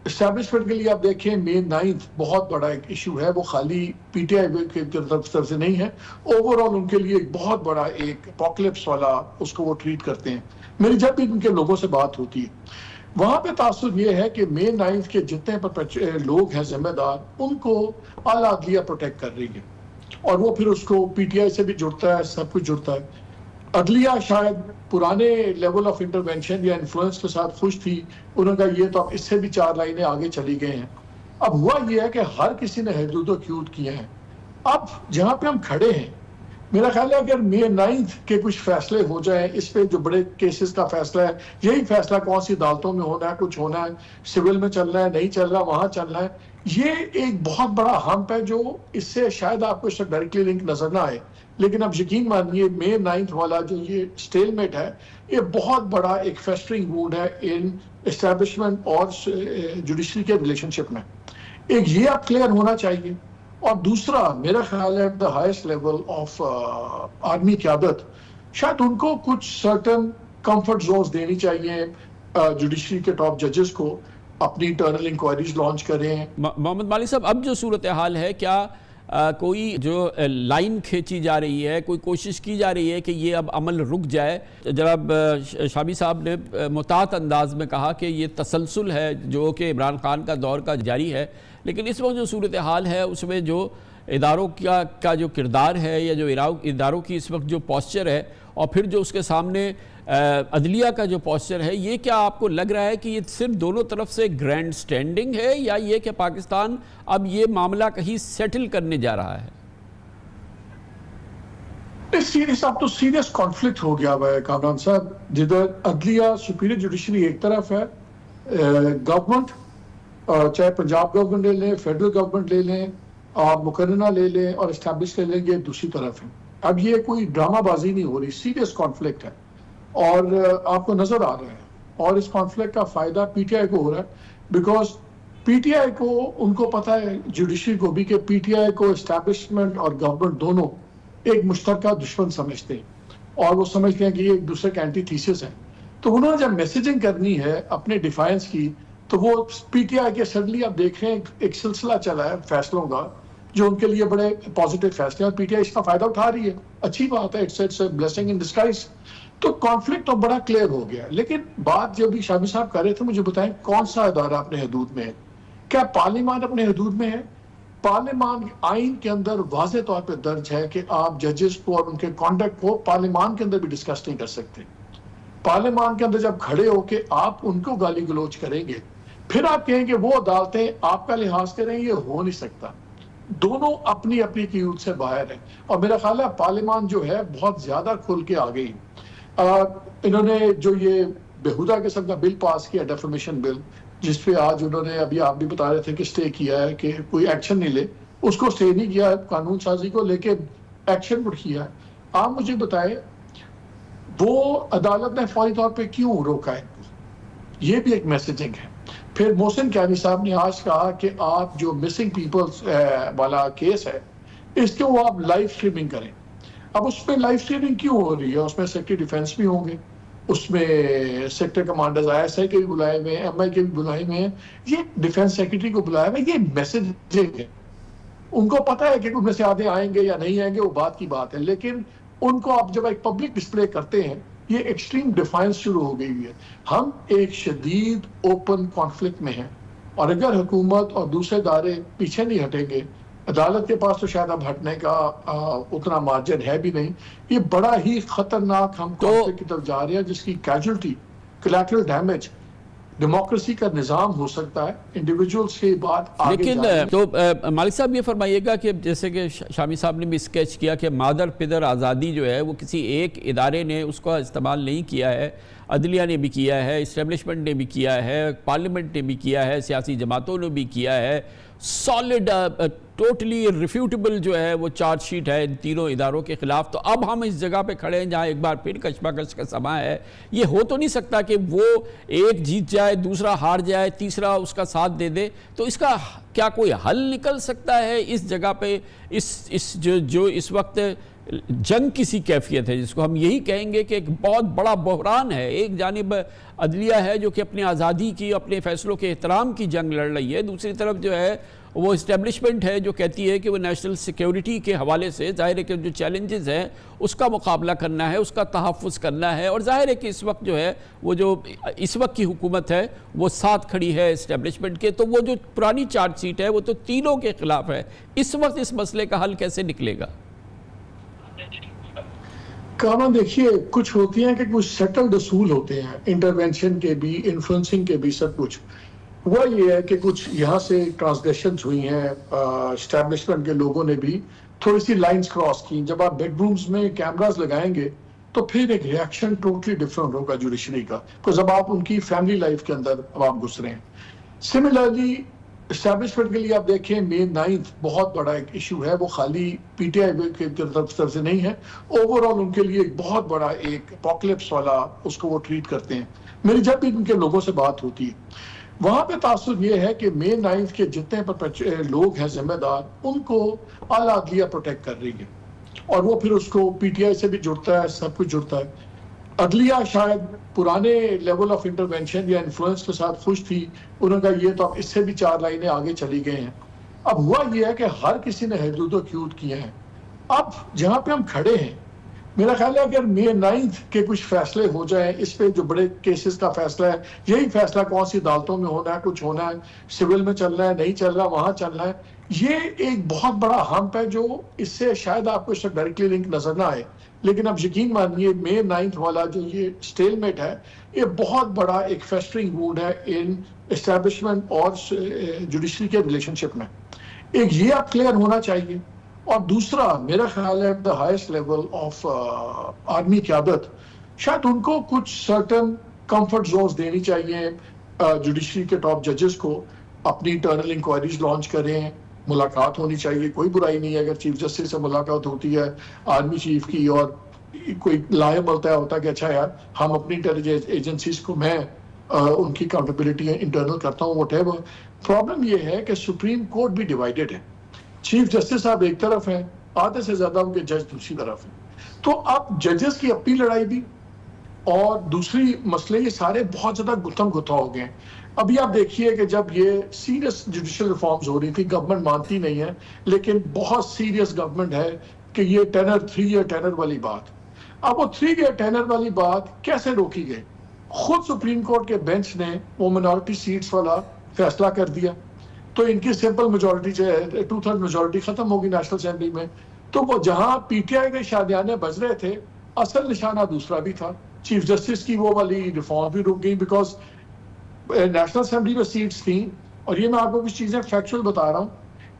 Establishment کے لیے آپ دیکھیں مین 9 بہت بڑا ایک ایشو ہے، وہ خالی پی ٹی آئی کی طرف سے نہیں ہے، اوور آل ان کے لیے ایک بہت بڑا ایک اپوکلپس والا اس کو وہ ٹریٹ کرتے ہیں۔ میری جب بھی ان کے لوگوں سے بات ہوتی ہے وہاں پہ تاثر یہ ہے کہ مین 9 کے جتنے لوگ ہیں ذمہ دار، ان کو اعلیٰ عدلیہ پروٹیکٹ کر رہی ہے، اور وہ پھر اس کو پی ٹی آئی سے بھی جڑتا ہے، سب کچھ جڑتا ہے۔ عدلیہ شاید پرانے لیول آف انٹرونشن یا انفلوئنس کے ساتھ خوش تھی، انہوں نے کہا یہ تو اب اس سے بھی 4 لائنیں آگے چلی گئے ہیں۔ اب ہوا یہ ہے کہ ہر کسی نے حدود و حدود کیے ہیں۔ اب جہاں پہ ہم کھڑے ہیں، میرا خیال ہے اگر مئی 9 کے کچھ فیصلے ہو جائیں، اس پہ جو بڑے کیسز کا فیصلہ ہے، یہی فیصلہ کون سی عدالتوں میں ہونا ہے، کچھ ہونا ہے، سول میں چلنا ہے، نہیں چل رہا، وہاں چلنا ہے، یہ ایک بہت بڑا ہمپ ہے جو اس سے شاید آپ کو اس سے ڈائریکٹلی لنک نظر نہ آئے، لیکن اب یقین مانیے مئی 9 والا جو یہ سٹیل میٹ ہے، یہ بہت بڑا ایک فیسٹرنگ وونڈ ہے ان اسٹیبلشمنٹ اور جوڈیشری کے ریلیشن شپ میں۔ ایک یہ اب کلیئر ہونا چاہیے، اور دوسرا میرا خیال ہے the highest level of army قیادت شاید ان کو کچھ سرٹن کمفرٹ زونز دینی چاہیے جوڈیشری کے ٹاپ ججز کو، اپنی انٹرنل انکوائریز لانچ کریں۔ محمد مالک صاحب، اب جو صورتحال ہے، کیا کوئی جو لائن کھینچی جا رہی ہے، کوئی کوشش کی جا رہی ہے کہ یہ اب عمل رک جائے؟ جناب شامی صاحب نے محتاط انداز میں کہا کہ یہ تسلسل ہے جو کہ عمران خان کا دور کا جاری ہے، لیکن اس وقت جو صورتحال ہے اس میں جو اداروں کا جو کردار ہے، یا جو اداروں کی اس وقت جو پوسچر ہے، اور پھر جو اس کے سامنے عدلیہ کا جو پوسچر ہے، یہ کیا آپ کو لگ رہا ہے کہ یہ صرف دونوں طرف سے گرینڈ سٹینڈنگ ہے، یا یہ کہ پاکستان اب یہ معاملہ کہیں سیٹل کرنے جا رہا ہے؟ سیریس اب تو سیریس کانفلکٹ ہو گیا ہے کامران صاحب، جدھر عدلیہ سپیریئر جوڈیشری ایک طرف ہے، گورنمنٹ چاہے پنجاب گورنمنٹ لے لیں، فیڈرل گورنمنٹ لے لیں، آپ مقرنہ لے لیں اور اسٹیبلش لے لیں، یہ دوسری طرف ہے۔ اب یہ کوئی ڈرامہ بازی نہیں ہو رہی، سیریس کانفلکٹ ہے، اور آپ کو نظر آ رہا ہے، اور اس کانفلکٹ کا فائدہ پی ٹی آئی کو ہو رہا ہے، بیکاز پی ٹی آئی کو ان کو پتہ ہے، جوڈیشری کو بھی، کہ پی ٹی آئی کو اسٹیبلشمنٹ اور گورنمنٹ دونوں ایک مشترکہ دشمن سمجھتے ہیں، اور وہ سمجھتے ہیں کہ یہ ایک دوسرے کے اینٹی تھیسس ہیں۔ تو انہوں نے جب میسیجنگ کرنی ہے اپنے ڈیفائنس کی، تو وہ پی ٹی آئی کے سڈنلی آپ دیکھ رہے ہیں ایک سلسلہ چلا ہے فیصلوں کا جو ان کے لیے بڑے پازیٹیو فیصلے ہیں، اور پی ٹی آئی اس کا فائدہ اٹھا رہی ہے، اچھی بات ہے، it's a blessing in disguise. تو کانفلکٹ تو بڑا کلیئر ہو گیا، لیکن بات جو بھی شامی صاحب کر رہے تھے، مجھے بتائیں کون سا ادارہ اپنے حدود میں ہے؟ کیا پارلیمان اپنے حدود میں ہے؟ پارلیمان آئین کے اندر واضح طور پہ درج ہے کہ آپ ججز کو اور ان کے کانڈکٹ کو پارلیمان کے اندر بھی ڈسکس نہیں کر سکتے۔ پارلیمان کے اندر جب کھڑے ہو کے آپ ان کو گالی گلوچ کریں گے، پھر آپ کہیں کہ وہ عدالتیں آپ کا لحاظ کریں، یہ ہو نہیں سکتا۔ دونوں اپنی اپنی قیود سے باہر ہیں، اور میرا خیال ہے پارلیمان جو ہے بہت زیادہ کھل کے آ گئی۔ انہوں نے جو یہ بےہودہ قسم کا بل پاس کیا، ڈیفیمیشن بل، جس پہ آج انہوں نے، ابھی آپ بھی بتا رہے تھے کہ اسٹے کیا ہے، کہ کوئی ایکشن نہیں لے، اس کو اسٹے نہیں کیا ہے قانون سازی کو، لیکن ایکشن پر کیا ہے۔ آپ مجھے بتائیں وہ عدالت نے فوری طور پہ کیوں روکا ہے؟ یہ بھی ایک میسیجنگ ہے۔ پھر محسن کیانی صاحب نے آج کہا کہ آپ جو مسنگ پیپلز والا کیس ہے، اس کو وہ آپ لائیو اسٹریمنگ کریں۔ اب اس پہ لائیو اسٹریمنگ کیوں ہو رہی ہے؟ اس میں سیکٹری ڈیفینس بھی ہوں گے، اس میں sector commanders I S I کے بھی بلائے ہوئے ہیں، ایم آئی کے بھی بلائے ہوئے ہیں، یہ ڈیفینس سیکرٹری کو بلایا ہوئے، یہ میسیجنگ ہے۔ ان کو پتہ ہے کہ ان میں سے آدھے آئیں گے یا نہیں آئیں گے، وہ بات کی بات ہے، لیکن ان کو آپ جب ایک پبلک ڈسپلے کرتے ہیں، یہ ایکسٹریم ڈیفائنس شروع ہو گئی ہے۔ ہم ایک شدید اوپن کانفلکٹ میں ہیں، اور اگر حکومت اور دوسرے ادارے پیچھے نہیں ہٹیں گے، عدالت کے پاس تو شاید اب ہٹنے کا اتنا مارجن ہے بھی نہیں، یہ بڑا ہی خطرناک ہم کانفلکٹ کی طرف جا رہے ہیں، جس کی کیجولٹی، کولیٹرل ڈیمیج ڈیموکریسی کا نظام ہو سکتا ہے، انڈیویجولز کی بات آگے لیکن جا رہی ہے۔ تو مالک صاحب یہ فرمائیے گا کہ جیسے کہ شامی صاحب نے بھی اسکیچ کیا کہ مادر پدر آزادی جو ہے وہ کسی ایک ادارے نے اس کا استعمال نہیں کیا ہے، عدلیہ نے بھی کیا ہے، اسٹیبلشمنٹ نے بھی کیا ہے، پارلیمنٹ نے بھی کیا ہے، سیاسی جماعتوں نے بھی کیا ہے، سالڈ ٹوٹلی ریفیوٹیبل جو ہے وہ چارج شیٹ ہے ان تینوں اداروں کے خلاف۔ تو اب ہم اس جگہ پہ کھڑے ہیں جہاں ایک بار پھر کشمکش کا سما ہے۔ یہ ہو تو نہیں سکتا کہ وہ ایک جیت جائے، دوسرا ہار جائے، تیسرا اس کا ساتھ دے دے؟ تو اس کا کیا کوئی حل نکل سکتا ہے اس جگہ پہ، جو اس وقت جنگ کی سی کیفیت ہے، جس کو ہم یہی کہیں گے کہ ایک بہت بڑا بحران ہے. ایک جانب عدلیہ ہے جو کہ اپنی آزادی کی، اپنے فیصلوں کے احترام کی جنگ لڑ رہی ہے، دوسری طرف جو ہے وہ اسٹیبلشمنٹ ہے جو کہتی ہے کہ وہ نیشنل سیکیورٹی کے حوالے سے ظاہر ہے کہ جو چیلنجز ہیں اس کا مقابلہ کرنا ہے، اس کا تحفظ کرنا ہے. اور ظاہر ہے کہ اس وقت جو ہے وہ جو اس وقت کی حکومت ہے وہ ساتھ کھڑی ہے اسٹیبلشمنٹ کے. تو وہ جو پرانی چارج شیٹ ہے وہ تو تینوں کے خلاف ہے. اس وقت اس مسئلے کا حل کیسے نکلے گا؟ کامران دیکھیے، کچھ ہوتی ہیں کہ کچھ سیٹلڈ اصول ہوتے ہیں، انٹرونشن کے بھی، انفلوئنسنگ کے بھی، سب کچھ. وہ یہ ہے کہ کچھ یہاں سے ٹرانسگریشنز ہوئی ہیں، اسٹیبلشمنٹ کے لوگوں نے بھی تھوڑی سی لائنز کراس کی. جب آپ بیڈ رومز میں کیمراز لگائیں گے تو پھر ایک ریاکشن ٹوٹلی ڈفرنٹ ہوگا جوڈیشری کا، because اب آپ ان کی فیملی لائف کے اندر اب آپ گھس رہے ہیں. سملرلی اسٹیبلشمنٹ کے لیے آپ دیکھیں مئی 9 بہت بڑا ایک ایشو ہے. وہ خالی پی ٹی آئی کی طرف سے نہیں ہے، اوور آل ان کے لیے ایک بہت بڑا ایک اپوکلپس والا اس کو وہ ٹریٹ کرتے ہیں. میری جب بھی ان کے لوگوں سے بات ہوتی ہے وہاں پہ تاثر یہ ہے کہ مئی 9 کے جتنے لوگ ہیں ذمہ دار، ان کو اعلیٰ عدلیہ پروٹیکٹ کر رہی ہے، اور وہ پھر اس کو پی ٹی آئی سے بھی جڑتا ہے، سب کچھ جڑتا ہے. عدلیہ شاید پرانے لیول آف انٹرونشن یا انفلوئنس کے ساتھ خوش تھی، انہوں نے کہا یہ تو اب اس سے بھی 4 لائنیں آگے چلی گئے ہیں. اب ہوا یہ ہے کہ ہر کسی نے حدود و حدود کیے ہیں. اب جہاں پہ ہم کھڑے ہیں، میرا خیال ہے اگر مئی 9 کے کچھ فیصلے ہو جائیں، اس پہ جو بڑے کیسز کا فیصلہ ہے، یہی فیصلہ کون سی عدالتوں میں ہونا ہے، کچھ ہونا ہے، سول میں چلنا ہے، نہیں چل رہا، وہاں چلنا ہے، یہ ایک بہت بڑا ہمپ ہے جو اس سے شاید آپ کو اس سے ڈائریکٹلی لنک نظر نہ آئے. لیکن اب یقین مانیے مئی 9 والا جو یہ سٹیل میٹ ہے، یہ بہت بڑا ایک فیسٹرنگ ووڈ ہے ان اسٹیبلشمنٹ اور جوڈیشری کے ریلیشن شپ میں. ایک یہ اب کلیئر ہونا چاہیے. اور دوسرا میرا خیال ہے the highest level of army قیادت، شاید ان کو کچھ سرٹن کمفرٹ زونز دینی چاہیے جوڈیشری کے ٹاپ ججز کو. اپنی انٹرنل انکوائریز لانچ کریں، ملاقات ہونی چاہیے، کوئی برائی نہیں ہے اگر چیف جسٹس سے ملاقات ہوتی ہے آرمی چیف کی، اور کوئی لائے ملتا ہوتا کہ اچھا یار ہم اپنی انٹیلیجنس ایجنسیز کو، میں ان کی اکاؤنٹیبلٹی انٹرنل کرتا ہوں، وٹ ایور. پرابلم یہ ہے کہ سپریم کورٹ بھی ڈیوائیڈڈ ہے. چیف جسٹس صاحب ایک طرف ہیں، آدھے سے زیادہ ان کے جج دوسری طرف ہیں. تو اب ججز کی اپنی لڑائی بھی، اور دوسری مسئلے یہ سارے بہت زیادہ گتھم گتھا ہو گئے ہیں. ابھی آپ دیکھیے کہ جب یہ سیریس جوڈیشل ریفارمز ہو رہی تھی، گورنمنٹ مانتی نہیں ہے لیکن بہت سیریس گورنمنٹ ہے کہ یہ 3 ایئر ٹینر والی بات. اب وہ 3 ایئر ٹینر والی بات کیسے روکی گئی؟ خود سپریم کورٹ کے بینچ نے وہ منارٹی سیٹس والا فیصلہ کر دیا، تو ان کی سمپل میجورٹی جو ہے 2/3 میجورٹی ختم ہوگی نیشنل اسمبلی میں. تو وہ جہاں پی ٹی آئی کے شادیانے بج رہے تھے، اصل نشانہ دوسرا بھی تھا. چیف جسٹس کی وہ والی ریفارم بھی رک گئی، بیکاز نیشنل اسمبلی میں سیٹس تھیں. اور یہ میں آپ کو کچھ چیزیں فیکچوئل بتا رہا ہوں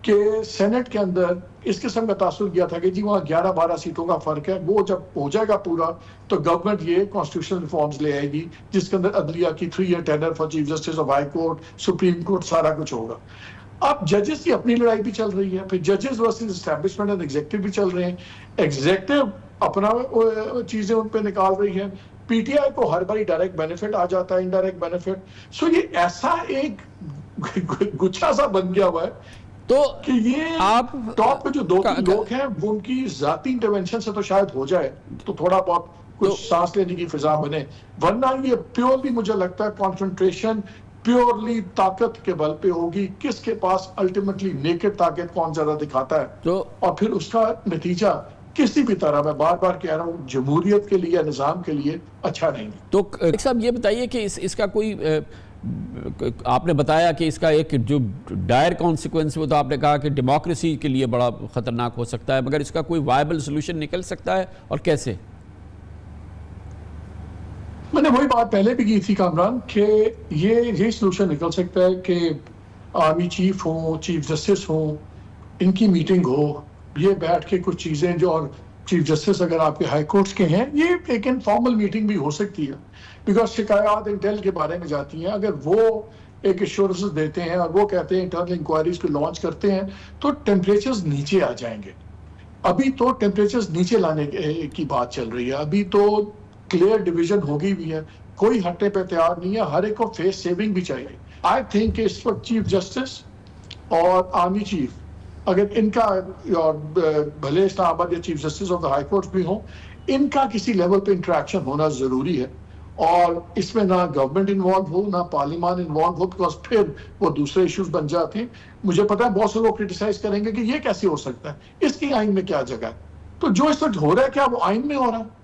کہ سینٹ کے اندر اس قسم کا تاثر کیا تھا کہ جی وہاں 11-12 سیٹوں کا فرق ہے. وہ جب ہو جائے گا پورا تو گورنمنٹ یہ کانسٹیٹیوشنل ریفارمز لے آئے گی جس کے اندر عدلیہ کی 3 year tenure for chief justice of high court, supreme court, سارا کچھ ہوگا. اب ججز کی اپنی لڑائی بھی چل رہی ہے، پھر ججز ورسز اسٹیبلشمنٹ اینڈ ایگزیکٹو بھی چل رہے ہیں. ایگزیکٹو اپنا چیزیں ان پہ نکال رہی ہے، پی ٹی آئی کو ہر باری ڈائریکٹ بینیفٹ آ جاتا ہے، انڈائریکٹ بینیفٹ. سو یہ ایسا ایک گچھا سا بن گیا ہوا ہے تو کہ یہ آپ ٹاپ پہ جو 2-3 لوگ ہیں وہ ان کی ذاتی انٹرونشن سے تو شاید ہو جائے تو تھوڑا بہت کچھ سانس لینے کی فضا بنے، ورنہ یہ پیورلی مجھے لگتا ہے کانسنٹریشن پیورلی طاقت کے بل پہ ہوگی. کس کے پاس الٹیمیٹلی نیکڈ طاقت کون زیادہ دکھاتا ہے، اور پھر اس کا نتیجہ کسی بھی طرح، میں بار بار کہہ رہا ہوں، جمہوریت کے لیے، نظام کے لیے اچھا نہیں. تو صاحب یہ بتائیے کہ اس کا کوئی، آپ نے بتایا کہ اس کا ایک جو ڈائر کانسیکوینس، وہ تو آپ نے کہا کہ ڈیموکریسی کے لیے بڑا خطرناک ہو سکتا ہے، مگر اس کا کوئی وائبل سولوشن نکل سکتا ہے اور کیسے؟ میں نے وہی بات پہلے بھی کی تھی کامران کہ یہ سولوشن نکل سکتا ہے کہ آرمی چیف ہوں، چیف جسٹس ہوں، ان کی میٹنگ ہو، یہ بیٹھ کے کچھ چیزیں جو، اور چیف جسٹس اگر آپ کے ہائی کورٹس کے ہیں، یہ ایک انفارمل میٹنگ بھی ہو سکتی ہے، بیکاز شکایات انٹیل کے بارے میں جاتی ہیں. اگر وہ ایک ایشورنس دیتے ہیں اور وہ کہتے ہیں انٹرنل انکوائریز کو لانچ کرتے ہیں تو ٹیمپریچرز نیچے آ جائیں گے. ابھی تو ٹیمپریچرز نیچے لانے کی بات چل رہی ہے، ابھی تو کلیئر ڈویژن ہو گئی بھی ہے، کوئی ہٹنے پہ تیار نہیں ہے، ہر ایک کو فیس سیونگ بھی چاہیے. آئی تھنک کہ اس وقت چیف جسٹس اور آرمی چیف اگر ان کا اور بھلے اسلام آباد یا chief justice of the high court بھی ہوں، ان کا کسی لیول پہ انٹریکشن ہونا ضروری ہے، اور اس میں نہ گورنمنٹ انوالو ہو نہ پارلیمان انوالو ہو، بیکاز پھر وہ دوسرے ایشوز بن جاتے ہیں. مجھے پتا ہے بہت سے لوگ کرٹیسائز کریں گے کہ یہ کیسے ہو سکتا ہے، اس کی آئین میں کیا جگہ ہے. تو جو اس وقت ہو رہا ہے کیا وہ آئین میں ہو رہا ہے؟